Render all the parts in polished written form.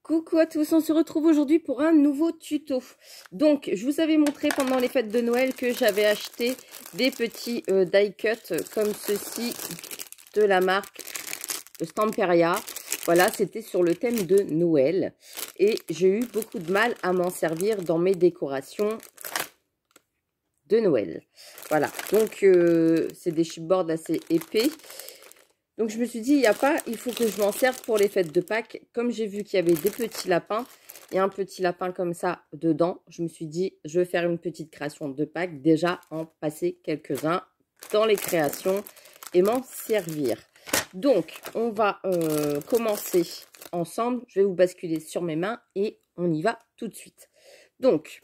Coucou à tous, on se retrouve aujourd'hui pour un nouveau tuto. Donc, je vous avais montré pendant les fêtes de Noël que j'avais acheté des petits die cut comme ceci de la marque Stamperia. Voilà, c'était sur le thème de Noël. Et j'ai eu beaucoup de mal à m'en servir dans mes décorations de Noël. Voilà, donc c'est des chipboards assez épais. Donc, je me suis dit, il faut que je m'en serve pour les fêtes de Pâques. Comme j'ai vu qu'il y avait des petits lapins et un petit lapin comme ça dedans, je me suis dit, je vais faire une petite création de Pâques. Déjà, en passer quelques-uns dans les créations et m'en servir. Donc, on va commencer ensemble. Je vais vous basculer sur mes mains et on y va tout de suite. Donc,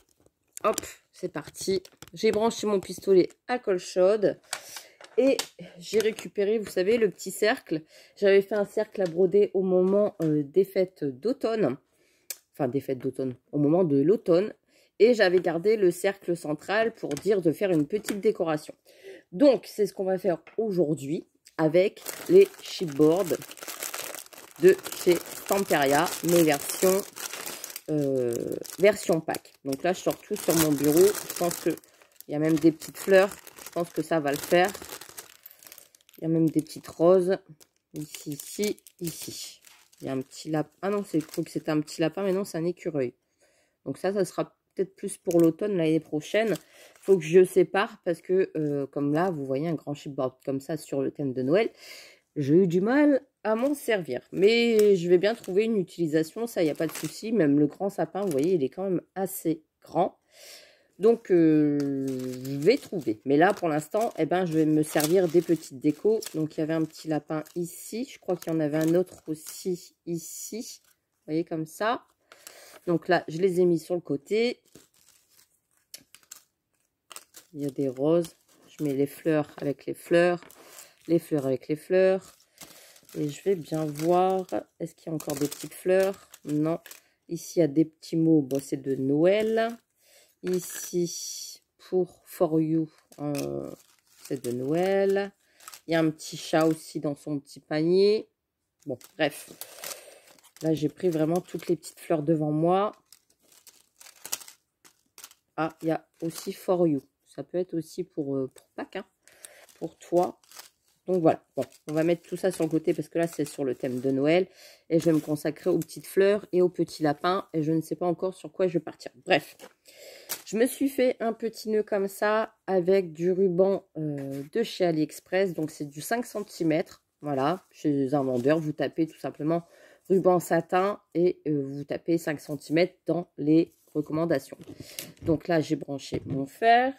hop, c'est parti. J'ai branché mon pistolet à colle chaude. Et j'ai récupéré, vous savez, le petit cercle. J'avais fait un cercle à broder au moment des fêtes d'automne. Enfin, des fêtes d'automne, au moment de l'automne. Et j'avais gardé le cercle central pour dire de faire une petite décoration. Donc, c'est ce qu'on va faire aujourd'hui avec les chipboards de chez Stamperia, mes version Pâques. Donc là, je sors tout sur mon bureau. Je pense qu'il y a même des petites fleurs. Je pense que ça va le faire. Il y a même des petites roses. Ici, ici, ici. Il y a un petit lapin. Ah non, j'ai cru que c'était un petit lapin, mais non, c'est un écureuil. Donc ça sera peut-être plus pour l'automne, l'année prochaine. Il faut que je sépare parce que, comme là, vous voyez un grand chipboard comme ça sur le thème de Noël. J'ai eu du mal à m'en servir. Mais je vais bien trouver une utilisation, ça, il n'y a pas de souci. Même le grand sapin, vous voyez, il est quand même assez grand. Donc, je vais trouver. Mais là, pour l'instant, eh ben, je vais me servir des petites décos. Donc, il y avait un petit lapin ici. Je crois qu'il y en avait un autre aussi ici. Vous voyez, comme ça. Donc là, je les ai mis sur le côté. Il y a des roses. Je mets les fleurs avec les fleurs avec les fleurs. Et je vais bien voir. Est-ce qu'il y a encore des petites fleurs? Non. Ici, il y a des petits mots. Bon, c'est de Noël. Ici, for you, c'est de Noël. Il y a un petit chat aussi dans son petit panier. Bon, bref. Là, j'ai pris vraiment toutes les petites fleurs devant moi. Ah, il y a aussi for you. Ça peut être aussi pour Pâques, hein, pour toi. Donc voilà, bon, on va mettre tout ça sur le côté parce que là, c'est sur le thème de Noël. Et je vais me consacrer aux petites fleurs et aux petits lapins. Et je ne sais pas encore sur quoi je vais partir. Bref, je me suis fait un petit nœud comme ça avec du ruban de chez AliExpress. Donc, c'est du 5 cm. Voilà, chez un vendeur, vous tapez tout simplement ruban satin et vous tapez 5 cm dans les recommandations. Donc là, j'ai branché mon fer.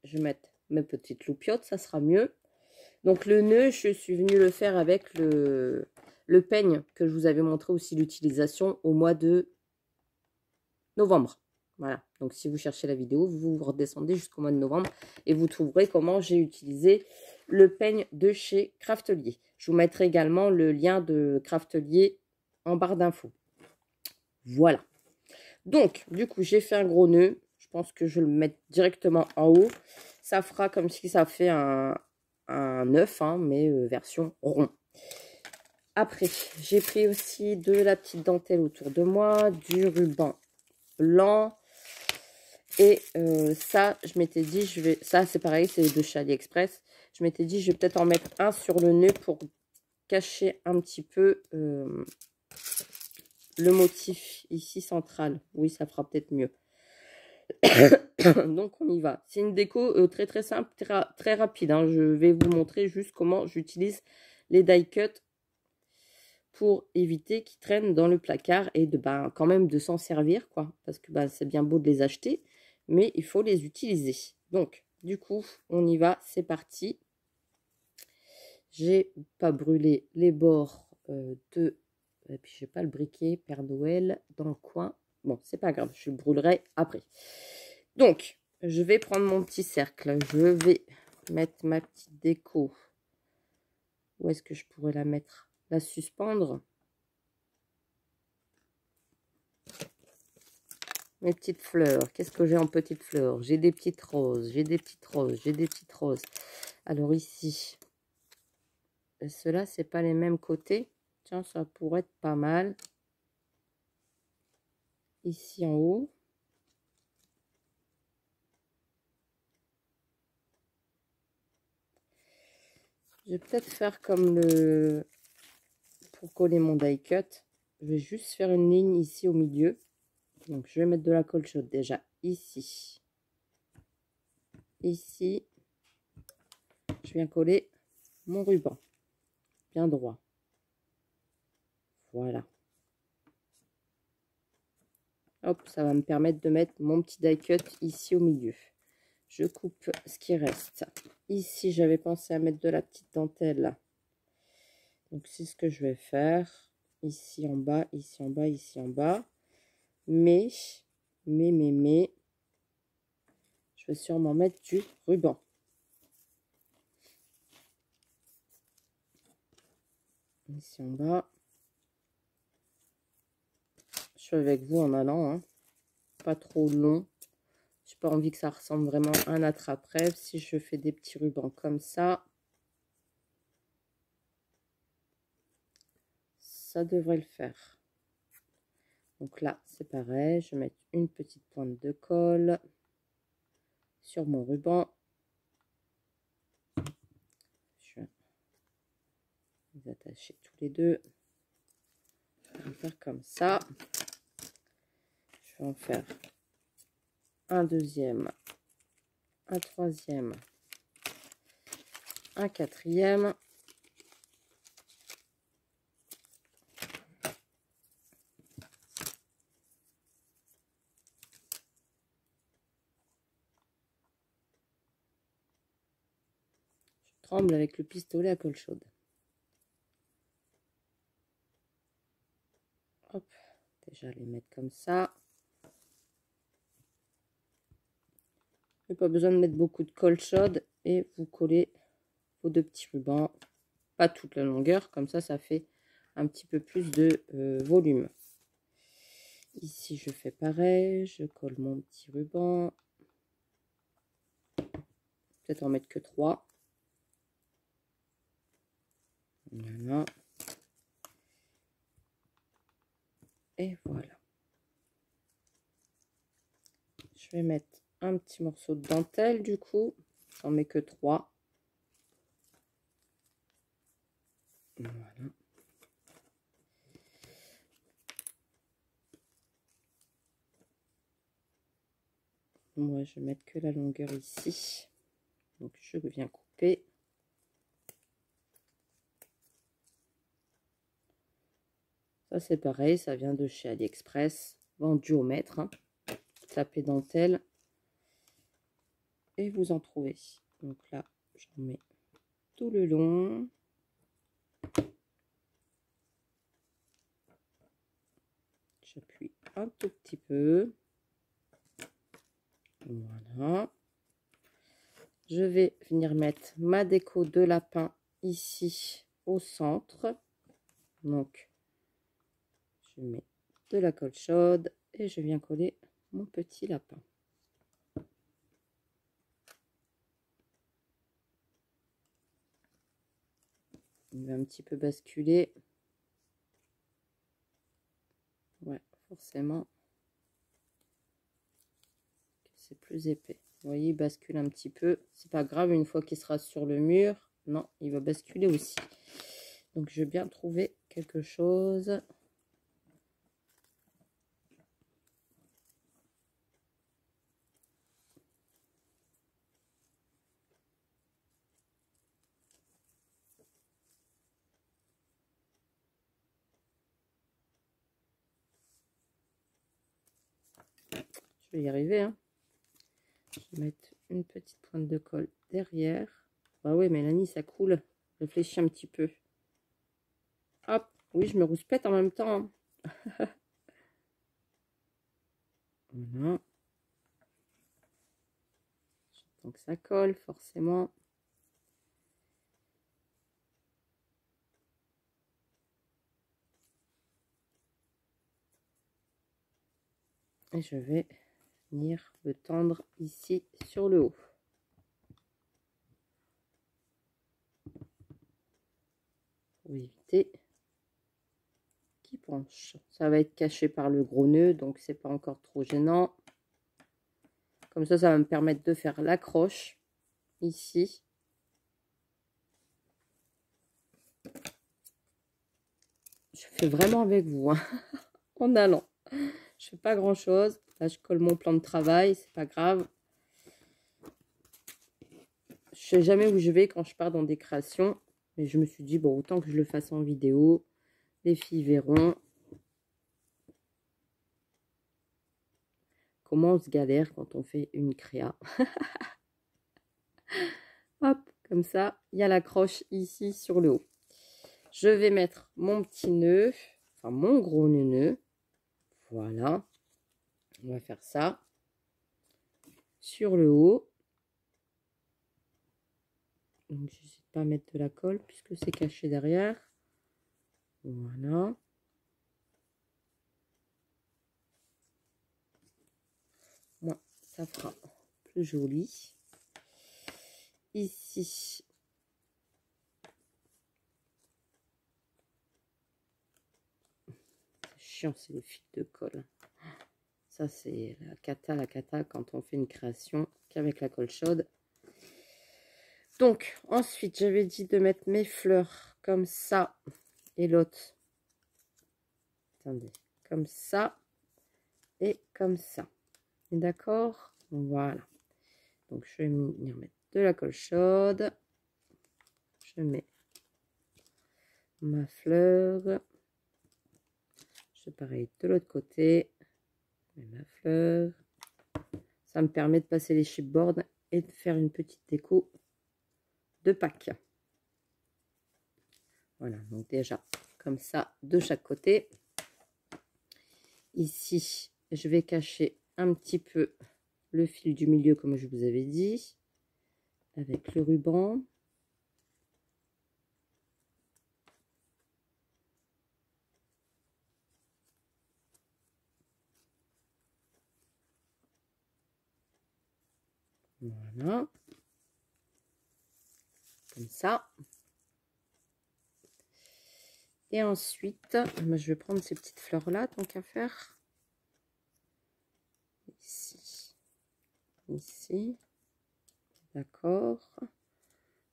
Je vais mettre mes petites loupiottes, ça sera mieux. Donc, le nœud, je suis venue le faire avec le peigne que je vous avais montré aussi l'utilisation au mois de novembre. Voilà, donc si vous cherchez la vidéo, vous redescendez jusqu'au mois de novembre et vous trouverez comment j'ai utilisé le peigne de chez Craftelier. Je vous mettrai également le lien de Craftelier en barre d'infos. Voilà. Donc, du coup, j'ai fait un gros nœud. Je pense que je vais le mettre directement en haut. Ça fera comme si ça fait un œuf, hein, mais version rond. Après, j'ai pris aussi de la petite dentelle autour de moi, du ruban blanc. Et ça, je m'étais dit, ça c'est pareil, c'est de chez AliExpress. Je m'étais dit, je vais peut-être en mettre un sur le nœud pour cacher un petit peu le motif ici central. Oui, ça fera peut-être mieux. Donc, on y va. C'est une déco très très simple, très rapide, hein. Je vais vous montrer juste comment j'utilise les die cut pour éviter qu'ils traînent dans le placard et de quand même de s'en servir, quoi. Parce que c'est bien beau de les acheter, mais il faut les utiliser. Donc, du coup, on y va, c'est parti. J'ai pas brûlé les bords et puis j'ai pas le briquet Père Noël dans le coin. Bon, c'est pas grave, je le brûlerai après. Donc, je vais prendre mon petit cercle. Je vais mettre ma petite déco. Où est-ce que je pourrais la mettre? La suspendre. Mes petites fleurs. Qu'est-ce que j'ai en petites fleurs? J'ai des petites roses, j'ai des petites roses, j'ai des petites roses. Alors ici, ceux-là, c'est pas les mêmes côtés. Tiens, ça pourrait être pas mal. ici en haut. Je vais peut-être faire comme pour coller mon die cut. Je vais juste faire une ligne ici au milieu. Donc je vais mettre de la colle chaude déjà ici. Ici. Je viens coller mon ruban. Bien droit. Voilà. Hop, ça va me permettre de mettre mon petit die cut ici au milieu. Je coupe ce qui reste. Ici, j'avais pensé à mettre de la petite dentelle. Donc, c'est ce que je vais faire. Ici en bas, ici en bas, ici en bas. Mais, je vais sûrement mettre du ruban. Ici en bas. Je suis avec vous en allant, hein. Pas trop long. J'ai pas envie que ça ressemble vraiment à un attrape-rêve. Si je fais des petits rubans comme ça, ça devrait le faire. Donc là, c'est pareil. Je vais mettre une petite pointe de colle sur mon ruban. Je vais les attacher tous les deux. Je vais faire comme ça. Je vais en faire un deuxième, un troisième, un quatrième. Je tremble avec le pistolet à colle chaude. Hop, déjà les mettre comme ça. Il n'y a pas besoin de mettre beaucoup de colle chaude et vous collez vos deux petits rubans. Pas toute la longueur, comme ça, ça fait un petit peu plus de volume. Ici, je fais pareil, je colle mon petit ruban. Peut-être en mettre que 3. Voilà. Et voilà. Je vais mettre un petit morceau de dentelle du coup. J'en mets que 3. Voilà. Moi, je vais mettre que la longueur ici. Donc, je viens couper. Ça, c'est pareil. Ça vient de chez AliExpress. Vendu au mètre. Hein. Tapez dentelle. Et vous en trouvez. Donc là, j'en mets tout le long. J'appuie un tout petit peu. Voilà. Je vais venir mettre ma déco de lapin ici au centre. Donc, je mets de la colle chaude et je viens coller mon petit lapin. Il va un petit peu basculer. Ouais, forcément. C'est plus épais. Vous voyez, il bascule un petit peu. C'est pas grave, une fois qu'il sera sur le mur. Non, il va basculer aussi. Donc, je vais bien trouver quelque chose. Je vais y arriver, hein. Je vais mettre une petite pointe de colle derrière. Bah ouais, Mélanie, ça coule. Réfléchis un petit peu. Hop, oui, je me rouspète en même temps. Hein. Voilà. Donc ça colle forcément. Et je vais venir le tendre ici sur le haut. Pour éviter qui penche. Ça va être caché par le gros nœud, donc c'est pas encore trop gênant. Comme ça va me permettre de faire l'accroche ici. Je fais vraiment avec vous, hein, en allant. Je fais pas grand chose. Là, je colle mon plan de travail, c'est pas grave. Je sais jamais où je vais quand je pars dans des créations. Mais je me suis dit, bon, autant que je le fasse en vidéo. Les filles verront comment on se galère quand on fait une créa. Hop, comme ça, il y a l'accroche ici sur le haut. Je vais mettre mon petit nœud, enfin mon gros nœud. Voilà. On va faire ça sur le haut. Donc, j'hésite pas à mettre de la colle puisque c'est caché derrière. Voilà. Moi, ça fera plus joli. Ici, c'est chiant, c'est les fils de colle. Ça, c'est la cata quand on fait une création qu'avec la colle chaude. Donc, ensuite, j'avais dit de mettre mes fleurs comme ça. Et l'autre, attendez, comme ça et comme ça. D'accord? Voilà. Donc, je vais venir mettre de la colle chaude. Je mets ma fleur. Je fais pareil de l'autre côté. Je mets ma fleur. Ça me permet de passer les chipboards et de faire une petite déco de Pâques. Voilà, donc déjà comme ça de chaque côté. Ici, je vais cacher un petit peu le fil du milieu comme je vous avais dit, avec le ruban. Voilà. Comme ça. Et ensuite, je vais prendre ces petites fleurs-là, tant qu'à faire. Ici. Ici. D'accord.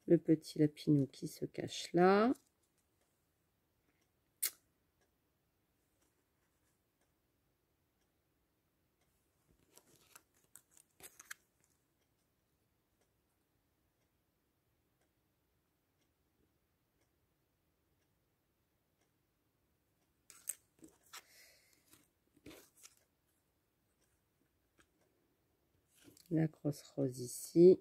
Le petit lapinou qui se cache là. La grosse rose ici.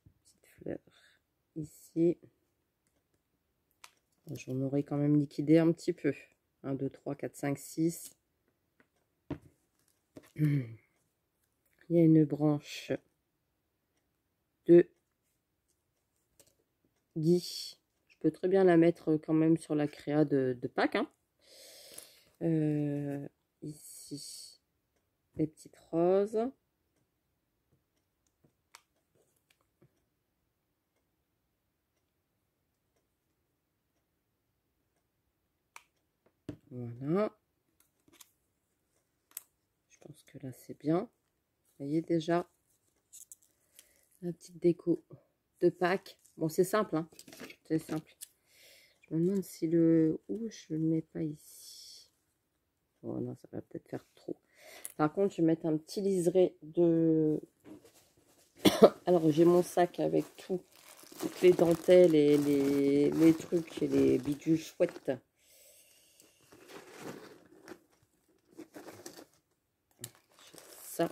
Petite fleur ici. J'en aurais quand même liquidé un petit peu. 1, 2, 3, 4, 5, 6. Il y a une branche de gui. Je peux très bien la mettre quand même sur la créa de Pâques. Hein. Ici, les petites roses. Voilà. Je pense que là, c'est bien. Vous voyez déjà la petite déco de Pâques. Bon, c'est simple, hein. C'est simple. Je me demande si le... Ouh, je ne le mets pas ici. Oh non, ça va peut-être faire trop. Par contre, je vais mettre un petit liseré de... Alors, j'ai mon sac avec toutes les dentelles et les trucs et les bidules chouettes. Ça,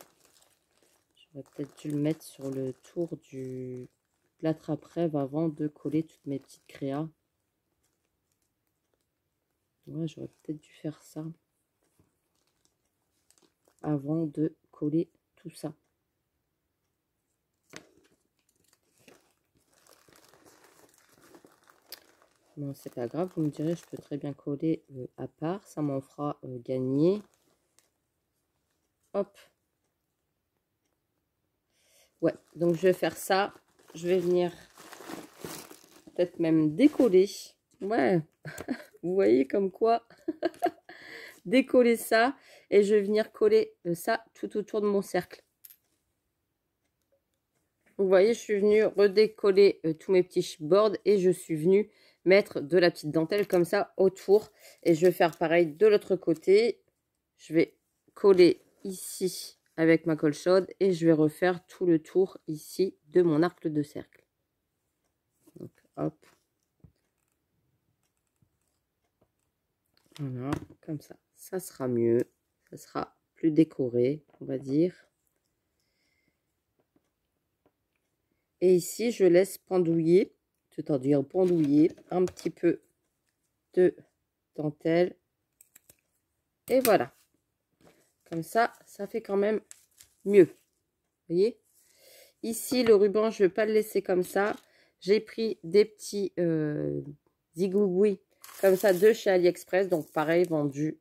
j'aurais peut-être dû le mettre sur le tour du l'attrape-rêve avant de coller toutes mes petites créas. Ouais, j'aurais peut-être dû faire ça avant de coller tout ça. Bon, c'est pas grave, vous me direz, je peux très bien coller à part, ça m'en fera gagner. Hop. Ouais, donc je vais faire ça. Je vais venir peut-être même décoller. Ouais, vous voyez comme quoi. Décoller ça. Et je vais venir coller ça tout autour de mon cercle. Vous voyez, je suis venue redécoller tous mes petits chipboards. Et je suis venue mettre de la petite dentelle comme ça autour. Et je vais faire pareil de l'autre côté. Je vais coller ici avec ma colle chaude. Et je vais refaire tout le tour ici de mon arc de cercle. Donc, hop. Voilà, comme ça. Ça sera mieux. Ça sera plus décoré, on va dire. Et ici, je laisse pendouiller, c'est-à-dire pendouiller un petit peu de dentelle. Et voilà. Comme ça, ça fait quand même mieux. Vous voyez? Ici, le ruban, je ne vais pas le laisser comme ça. J'ai pris des petits zigouigouis comme ça de chez AliExpress. Donc, pareil, vendu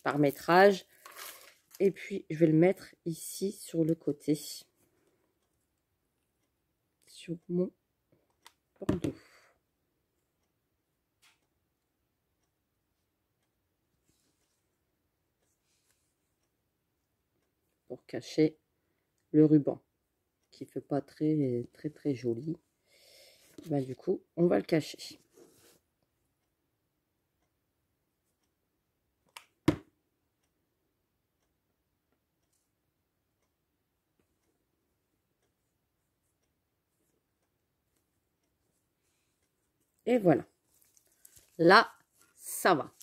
par métrage. Et puis, je vais le mettre ici sur le côté. Sur mon bandeau. Pour cacher le ruban. Qui fait pas très joli. Bah, du coup, on va le cacher. Et voilà. Là, ça va.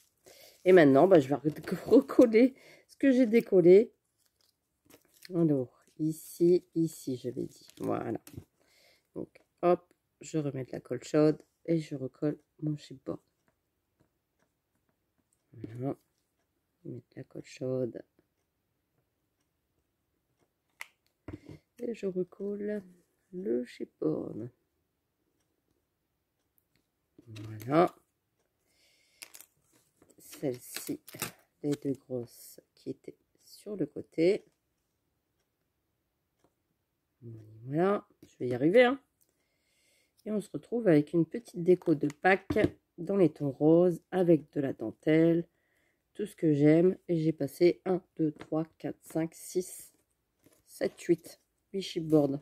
Et maintenant, bah, je vais recoller ce que j'ai décollé. Alors, ici, j'avais dit. Voilà. Donc, hop, je remets de la colle chaude et je recolle mon chipboard. Voilà. Je mets de la colle chaude. Et je recolle le chipboard. Voilà. Celle-ci, les deux grosses qui étaient sur le côté. Voilà, je vais y arriver. Hein. Et on se retrouve avec une petite déco de Pâques dans les tons roses avec de la dentelle. Tout ce que j'aime. Et j'ai passé 1, 2, 3, 4, 5, 6, 7, 8 chipboards.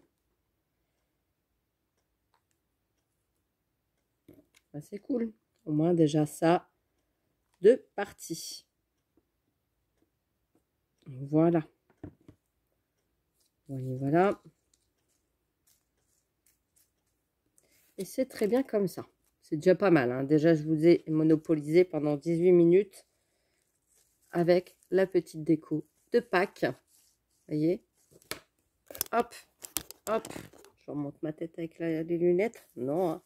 Ben, c'est cool. Au moins déjà ça de partie. Voilà. Voilà. Et c'est très bien comme ça. C'est déjà pas mal. Hein. Déjà, je vous ai monopolisé pendant 18 minutes avec la petite déco de Pâques. Voyez. Hop, hop. Je remonte ma tête avec les lunettes. Non. Hein.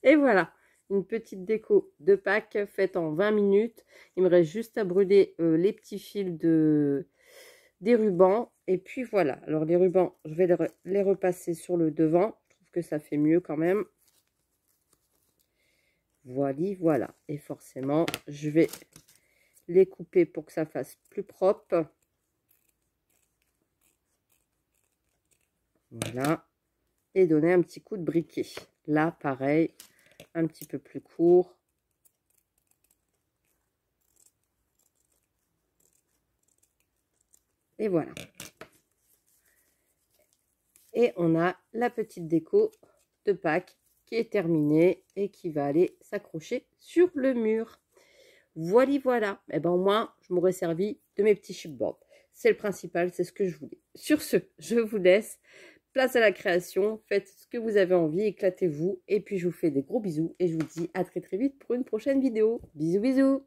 Et voilà. Une petite déco de Pâques faite en 20 minutes. Il me reste juste à brûler les petits fils des rubans. Et puis voilà. Alors les rubans, je vais les repasser sur le devant. Je trouve que ça fait mieux quand même. Voilà. Et forcément, je vais les couper pour que ça fasse plus propre. Voilà. Et donner un petit coup de briquet. Là, pareil, un petit peu plus court. Et voilà. Et on a la petite déco de Pâques qui est terminée et qui va aller s'accrocher sur le mur. Voilà. Et ben au moins, je m'aurais servi de mes petits chipboards. C'est le principal, c'est ce que je voulais. Sur ce, je vous laisse. Place à la création, faites ce que vous avez envie, éclatez-vous. Et puis, je vous fais des gros bisous et je vous dis à très vite pour une prochaine vidéo. Bisous.